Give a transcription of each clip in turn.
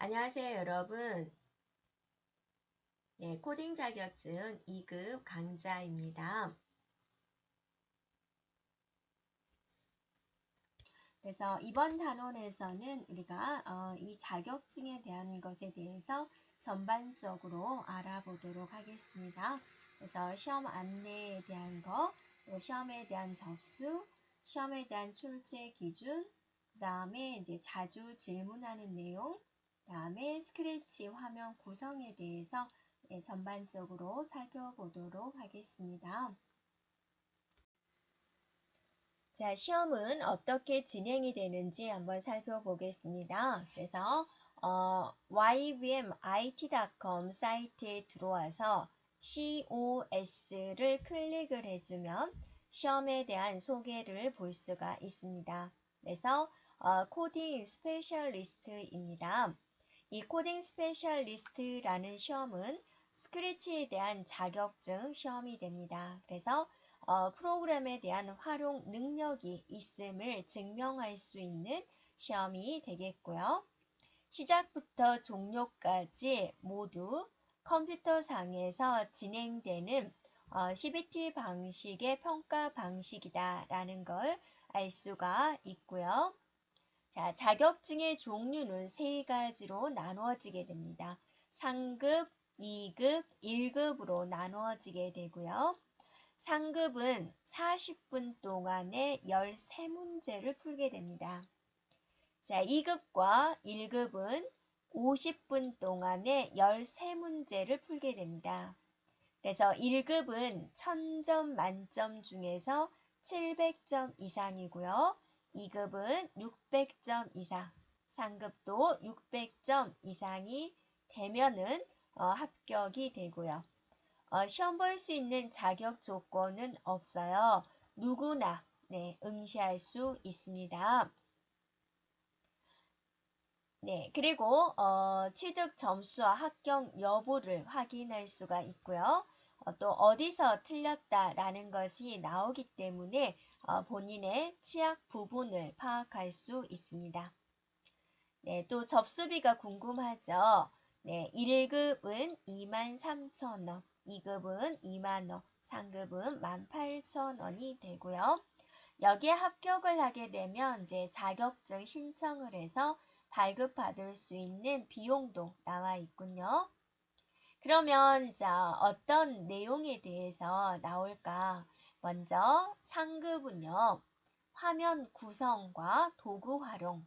안녕하세요, 여러분. 네, 코딩 자격증 2급 강좌입니다. 그래서 이번 단원에서는 우리가 이 자격증에 대한 것에 대해서 전반적으로 알아보도록 하겠습니다. 그래서 시험 안내에 대한 거, 그리고 시험에 대한 접수, 시험에 대한 출제 기준, 그 다음에 이제 자주 질문하는 내용, 그 다음에 스크래치 화면 구성에 대해서 전반적으로 살펴보도록 하겠습니다. 자, 시험은 어떻게 진행이 되는지 한번 살펴보겠습니다. 그래서 ybmit.com 사이트에 들어와서 COS를 클릭을 해주면 시험에 대한 소개를 볼 수가 있습니다. 그래서 코딩 스페셜리스트입니다. 이 코딩 스페셜리스트라는 시험은 스크래치에 대한 자격증 시험이 됩니다. 그래서 프로그램에 대한 활용 능력이 있음을 증명할 수 있는 시험이 되겠고요. 시작부터 종료까지 모두 컴퓨터상에서 진행되는 CBT 방식의 평가 방식이다라는 걸 알 수가 있고요. 자, 자격증의 종류는 세 가지로 나누어지게 됩니다. 상급, 2급, 1급으로 나누어지게 되고요. 상급은 40분 동안에 13문제를 풀게 됩니다. 자, 2급과 1급은 50분 동안에 13문제를 풀게 됩니다. 그래서 1급은 1000점 만점 중에서 700점 이상이고요. 2급은 600점 이상, 상급도 600점 이상이 되면은 합격이 되고요. 시험 볼 수 있는 자격 조건은 없어요. 누구나 응시할 수 있습니다. 네, 그리고 취득 점수와 합격 여부를 확인할 수가 있고요. 또 어디서 틀렸다라는 것이 나오기 때문에 본인의 취약 부분을 파악할 수 있습니다. 네, 또 접수비가 궁금하죠. 네, 1급은 23,000원, 2급은 2만원, 상급은 18,000원이 되고요. 여기에 합격을 하게 되면 이제 자격증 신청을 해서 발급받을 수 있는 비용도 나와 있군요. 그러면 자, 어떤 내용에 대해서 나올까? 먼저 상급은요. 화면 구성과 도구 활용,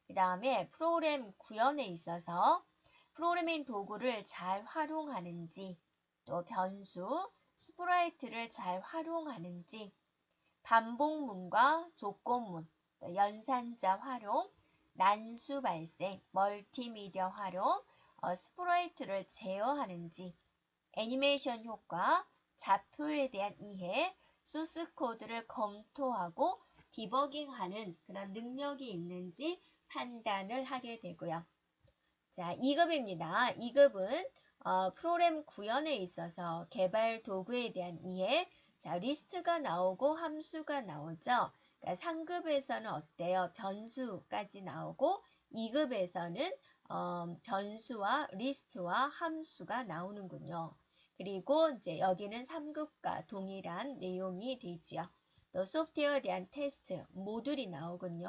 그 다음에 프로그램 구현에 있어서 프로그래밍 도구를 잘 활용하는지, 또 변수, 스프라이트를 잘 활용하는지, 반복문과 조건문, 연산자 활용, 난수 발생, 멀티미디어 활용, 스프라이트를 제어하는지, 애니메이션 효과, 좌표에 대한 이해, 소스 코드를 검토하고 디버깅하는 그런 능력이 있는지 판단을 하게 되고요. 자, 2급입니다. 2급은 프로그램 구현에 있어서 개발 도구에 대한 이해, 자, 리스트가 나오고 함수가 나오죠. 그러니까 상급에서는 어때요? 변수까지 나오고 2급에서는 변수와 리스트와 함수가 나오는군요. 그리고 이제 여기는 3급과 동일한 내용이 되지요. 또 소프트웨어에 대한 테스트, 모듈이 나오군요.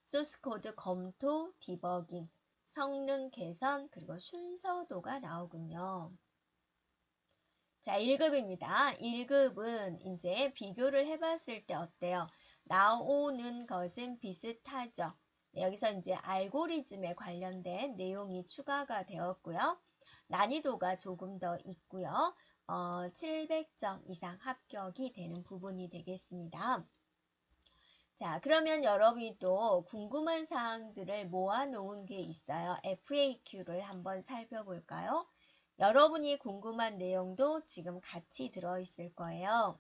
소스 코드 검토, 디버깅, 성능 개선, 그리고 순서도가 나오군요. 자, 1급입니다. 1급은 이제 비교를 해봤을 때 어때요? 나오는 것은 비슷하죠. 네, 여기서 이제 알고리즘에 관련된 내용이 추가가 되었고요. 난이도가 조금 더 있고요. 700점 이상 합격이 되는 부분이 되겠습니다. 자, 그러면 여러분이 또 궁금한 사항들을 모아놓은 게 있어요. FAQ를 한번 살펴볼까요? 여러분이 궁금한 내용도 지금 같이 들어있을 거예요.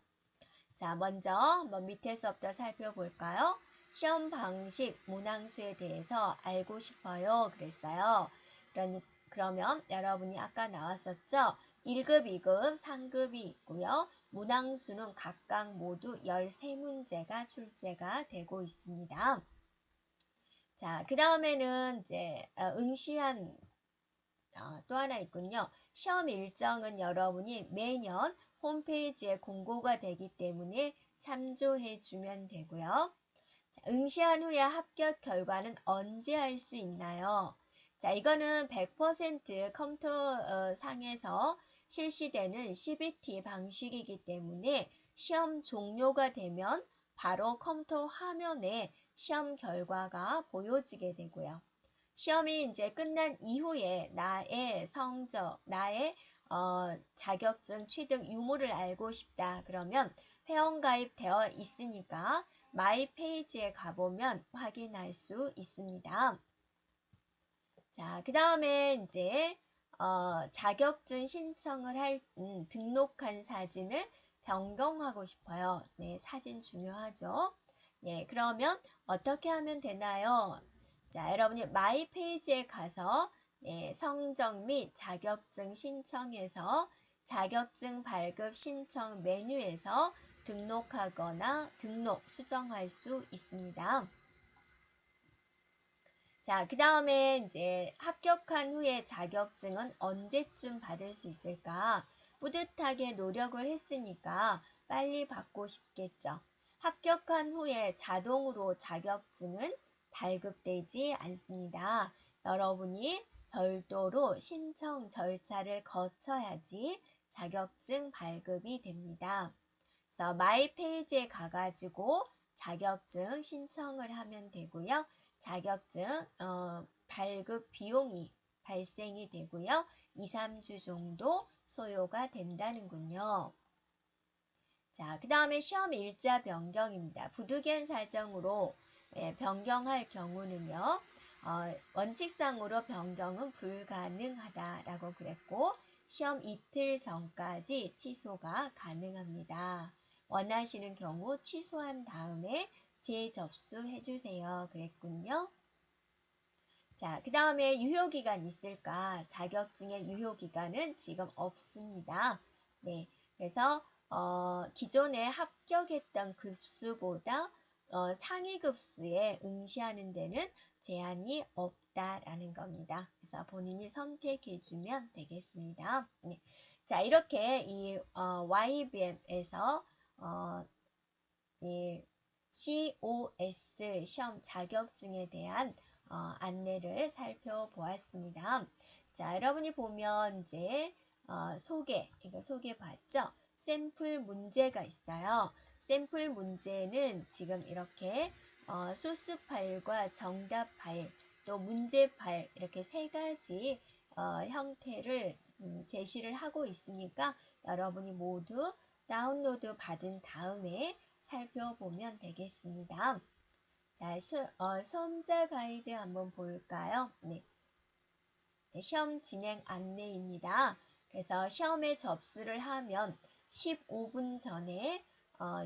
자, 먼저 한번 밑에서부터 살펴볼까요? 시험 방식, 문항수에 대해서 알고 싶어요. 그랬어요. 그러면 여러분이 아까 나왔었죠? 1급, 2급, 상급이 있고요. 문항수는 각각 모두 13문제가 출제가 되고 있습니다. 자, 그 다음에는 이제 응시한 또 하나 있군요. 시험 일정은 여러분이 매년 홈페이지에 공고가 되기 때문에 참조해 주면 되고요. 자, 응시한 후에 합격 결과는 언제 알 수 있나요? 자, 이거는 100% 컴퓨터 상에서 실시되는 CBT 방식이기 때문에 시험 종료가 되면 바로 컴퓨터 화면에 시험 결과가 보여지게 되고요. 시험이 이제 끝난 이후에 나의 성적, 나의 자격증 취득 유무를 알고 싶다. 그러면 회원가입 되어 있으니까 마이 페이지에 가보면 확인할 수 있습니다. 자, 그 다음에 이제 자격증 신청을 할 등록한 사진을 변경하고 싶어요. 네, 사진 중요하죠. 네, 그러면 어떻게 하면 되나요? 자, 여러분이 마이 페이지에 가서 네, 성적 및 자격증 신청에서 자격증 발급 신청 메뉴에서 등록하거나 등록 수정할 수 있습니다. 자, 그 다음에 이제 합격한 후에 자격증은 언제쯤 받을 수 있을까? 뿌듯하게 노력을 했으니까 빨리 받고 싶겠죠. 합격한 후에 자동으로 자격증은 발급되지 않습니다. 여러분이 별도로 신청 절차를 거쳐야지 자격증 발급이 됩니다. 그래서 마이 페이지에 가가지고 자격증 신청을 하면 되고요. 자격증 발급 비용이 발생이 되고요. 2, 3주 정도 소요가 된다는군요. 자, 그 다음에 시험 일자 변경입니다. 부득이한 사정으로 변경할 경우는요. 원칙상으로 변경은 불가능하다라고 그랬고 시험 이틀 전까지 취소가 가능합니다. 원하시는 경우 취소한 다음에 재접수해 주세요. 그랬군요. 자, 그 다음에 유효기간 있을까? 자격증의 유효기간은 지금 없습니다. 네, 그래서 기존에 합격했던 급수보다 상위 급수에 응시하는 데는 제한이 없다라는 겁니다. 그래서 본인이 선택해주면 되겠습니다. 네. 자, 이렇게 이 YBM에서 이 COS 시험 자격증에 대한 안내를 살펴보았습니다. 자, 여러분이 보면 이제 이거 소개 봤죠? 샘플 문제가 있어요. 샘플 문제는 지금 이렇게 소스 파일과 정답 파일, 또 문제 파일 이렇게 세 가지 형태를 제시를 하고 있으니까 여러분이 모두 다운로드 받은 다음에 살펴보면 되겠습니다. 자, 수험자 가이드 한번 볼까요? 네. 시험 진행 안내입니다. 그래서 시험에 접수를 하면 15분 전에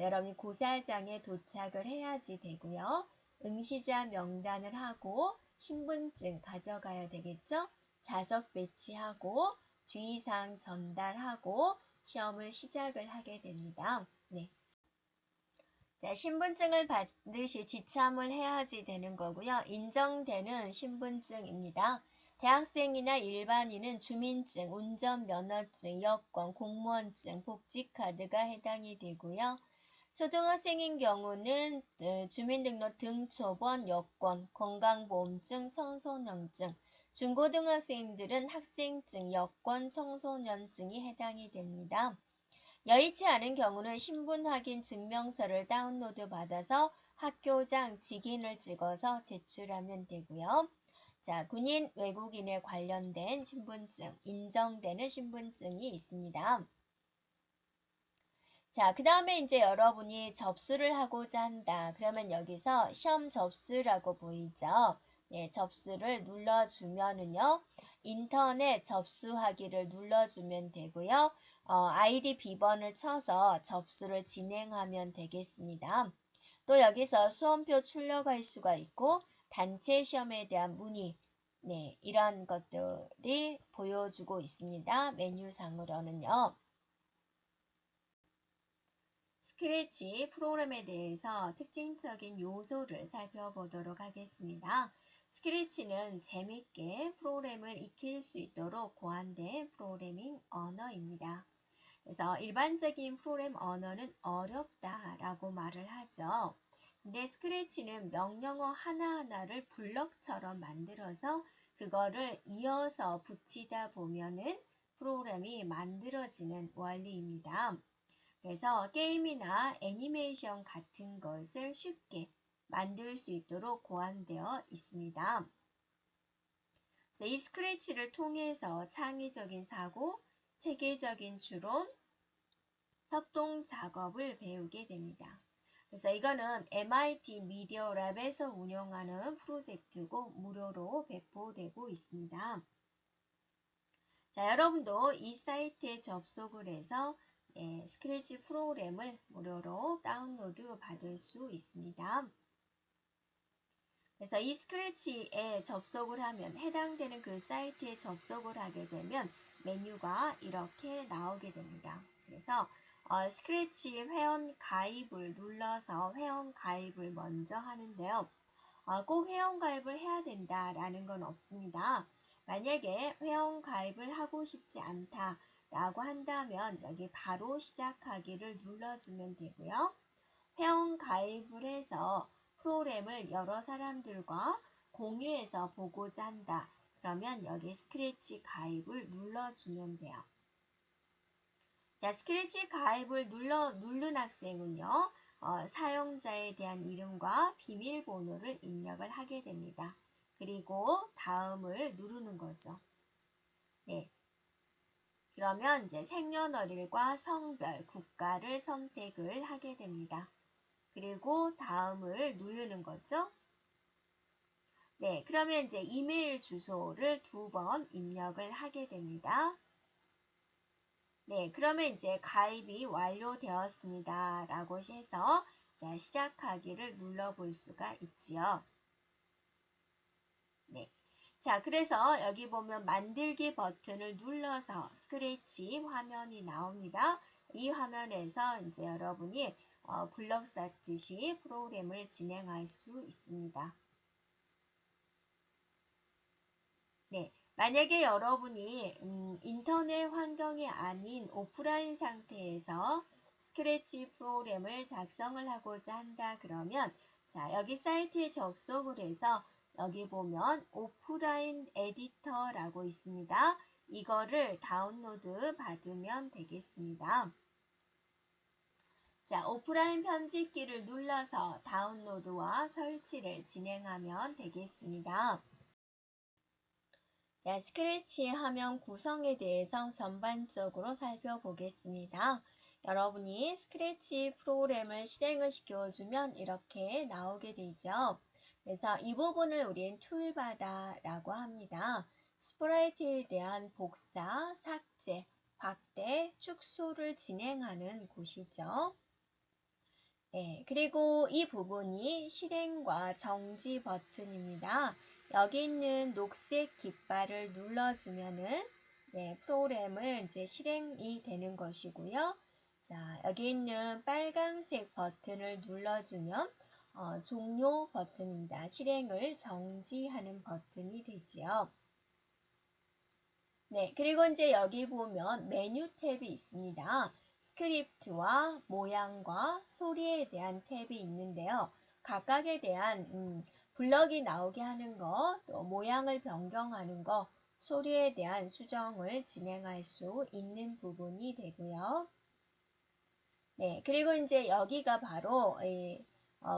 여러분이 고사장에 도착을 해야지 되고요. 응시자 명단을 하고 신분증 가져가야 되겠죠? 좌석 배치하고 주의사항 전달하고 시험을 시작을 하게 됩니다. 네. 자, 신분증을 받듯이 지참을 해야지 되는 거고요. 인정되는 신분증입니다. 대학생이나 일반인은 주민증, 운전면허증, 여권, 공무원증, 복지카드가 해당이 되고요. 초등학생인 경우는 주민등록 등초본, 여권, 건강보험증, 청소년증, 중고등학생들은 학생증, 여권, 청소년증이 해당이 됩니다. 여의치 않은 경우는 신분 확인 증명서를 다운로드 받아서 학교장 직인을 찍어서 제출하면 되고요. 자, 군인, 외국인에 관련된 신분증, 인정되는 신분증이 있습니다. 자, 그 다음에 이제 여러분이 접수를 하고자 한다. 그러면 여기서 시험 접수라고 보이죠? 네, 접수를 눌러주면은요. 인터넷 접수하기를 눌러주면 되고요. 아이디 비번을 쳐서 접수를 진행하면 되겠습니다. 또 여기서 수험표 출력할 수가 있고 단체 시험에 대한 문의, 네, 이러한 것들이 보여주고 있습니다. 메뉴상으로는요. 스크래치 프로그램에 대해서 특징적인 요소를 살펴보도록 하겠습니다. 스크래치는 재밌게 프로그램을 익힐 수 있도록 고안된 프로그래밍 언어입니다. 그래서 일반적인 프로그램 언어는 어렵다라고 말을 하죠. 근데 스크래치는 명령어 하나하나를 블럭처럼 만들어서 그거를 이어서 붙이다 보면은 프로그램이 만들어지는 원리입니다. 그래서 게임이나 애니메이션 같은 것을 쉽게 만들 수 있도록 고안되어 있습니다. 그래서 이 스크래치를 통해서 창의적인 사고, 체계적인 추론, 협동 작업을 배우게 됩니다. 그래서 이거는 MIT 미디어 랩에서 운영하는 프로젝트고 무료로 배포되고 있습니다. 자, 여러분도 이 사이트에 접속을 해서 스크래치 프로그램을 무료로 다운로드 받을 수 있습니다. 그래서 이 스크래치에 접속을 하면 해당되는 그 사이트에 접속을 하게 되면 메뉴가 이렇게 나오게 됩니다. 그래서 스크래치 회원 가입을 눌러서 회원 가입을 먼저 하는데요. 꼭 회원 가입을 해야 된다라는 건 없습니다. 만약에 회원 가입을 하고 싶지 않다라고 한다면 여기 바로 시작하기를 눌러주면 되고요. 회원 가입을 해서 프로그램을 여러 사람들과 공유해서 보고자 한다. 그러면 여기 스크래치 가입을 눌러주면 돼요. 자, 스크래치 가입을 누른 학생은요. 사용자에 대한 이름과 비밀번호를 입력을 하게 됩니다. 그리고 다음을 누르는 거죠. 네. 그러면 이제 생년월일과 성별, 국가를 선택을 하게 됩니다. 그리고 다음을 누르는 거죠. 네, 그러면 이제 이메일 주소를 2번 입력을 하게 됩니다. 네, 그러면 이제 가입이 완료되었습니다. 라고 해서 자, 시작하기를 눌러볼 수가 있지요. 네. 자, 그래서 여기 보면 만들기 버튼을 눌러서 스크래치 화면이 나옵니다. 이 화면에서 이제 여러분이 블럭 쌓듯이 프로그램을 진행할 수 있습니다. 네. 만약에 여러분이 인터넷 환경이 아닌 오프라인 상태에서 스크래치 프로그램을 작성을 하고자 한다 그러면 자, 여기 사이트에 접속을 해서 여기 보면 오프라인 에디터라고 있습니다. 이거를 다운로드 받으면 되겠습니다. 자, 오프라인 편집기를 눌러서 다운로드와 설치를 진행하면 되겠습니다. 자, 스크래치 화면 구성에 대해서 전반적으로 살펴보겠습니다. 여러분이 스크래치 프로그램을 실행을 시켜주면 이렇게 나오게 되죠. 그래서 이 부분을 우린 툴바다라고 합니다. 스프라이트에 대한 복사, 삭제, 확대, 축소를 진행하는 곳이죠. 네, 그리고 이 부분이 실행과 정지 버튼입니다. 여기 있는 녹색 깃발을 눌러주면은 프로그램을 이제 실행이 되는 것이고요. 자, 여기 있는 빨간색 버튼을 눌러주면 종료 버튼입니다. 실행을 정지하는 버튼이 되지요. 네, 그리고 이제 여기 보면 메뉴 탭이 있습니다. 스크립트와 모양과 소리에 대한 탭이 있는데요. 각각에 대한 블럭이 나오게 하는 거, 또 모양을 변경하는 거, 소리에 대한 수정을 진행할 수 있는 부분이 되고요. 네, 그리고 이제 여기가 바로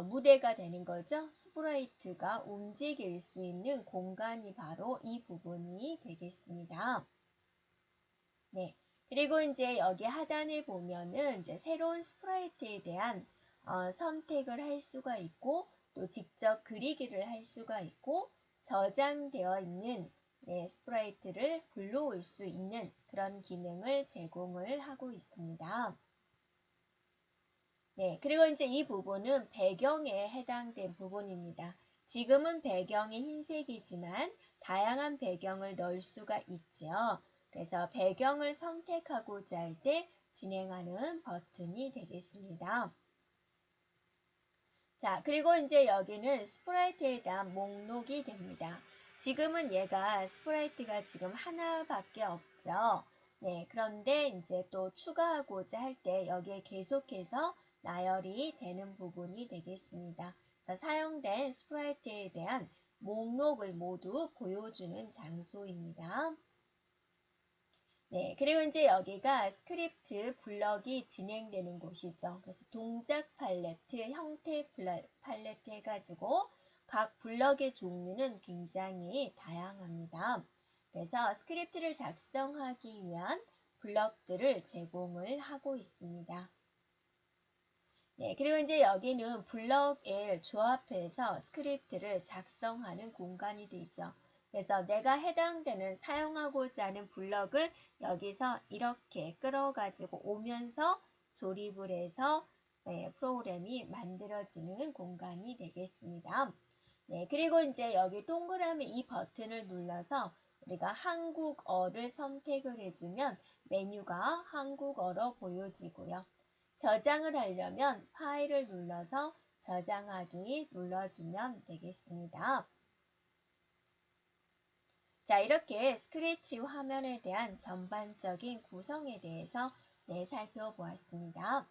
무대가 되는 거죠. 스프라이트가 움직일 수 있는 공간이 바로 이 부분이 되겠습니다. 네. 그리고 이제 여기 하단에 보면은 이제 새로운 스프라이트에 대한 선택을 할 수가 있고 또 직접 그리기를 할 수가 있고 저장되어 있는 스프라이트를 불러올 수 있는 그런 기능을 제공을 하고 있습니다. 네, 그리고 이제 이 부분은 배경에 해당된 부분입니다. 지금은 배경이 흰색이지만 다양한 배경을 넣을 수가 있죠. 그래서 배경을 선택하고자 할 때 진행하는 버튼이 되겠습니다. 자, 그리고 이제 여기는 스프라이트에 대한 목록이 됩니다. 지금은 얘가 스프라이트가 지금 하나밖에 없죠. 네, 그런데 이제 또 추가하고자 할 때 여기에 계속해서 나열이 되는 부분이 되겠습니다. 그래서 사용된 스프라이트에 대한 목록을 모두 보여주는 장소입니다. 네, 그리고 이제 여기가 스크립트 블럭이 진행되는 곳이죠. 그래서 동작 팔레트, 형태 팔레트 해가지고 각 블럭의 종류는 굉장히 다양합니다. 그래서 스크립트를 작성하기 위한 블럭들을 제공을 하고 있습니다. 네, 그리고 이제 여기는 블럭을 조합해서 스크립트를 작성하는 공간이 되죠. 그래서 내가 해당되는 사용하고자 하는 블럭을 여기서 이렇게 끌어가지고 오면서 조립을 해서 프로그램이 만들어지는 공간이 되겠습니다. 네, 그리고 이제 여기 동그라미 이 버튼을 눌러서 우리가 한국어를 선택을 해주면 메뉴가 한국어로 보여지고요. 저장을 하려면 파일을 눌러서 저장하기 눌러주면 되겠습니다. 자, 이렇게 스크래치 화면에 대한 전반적인 구성에 대해서 살펴보았습니다.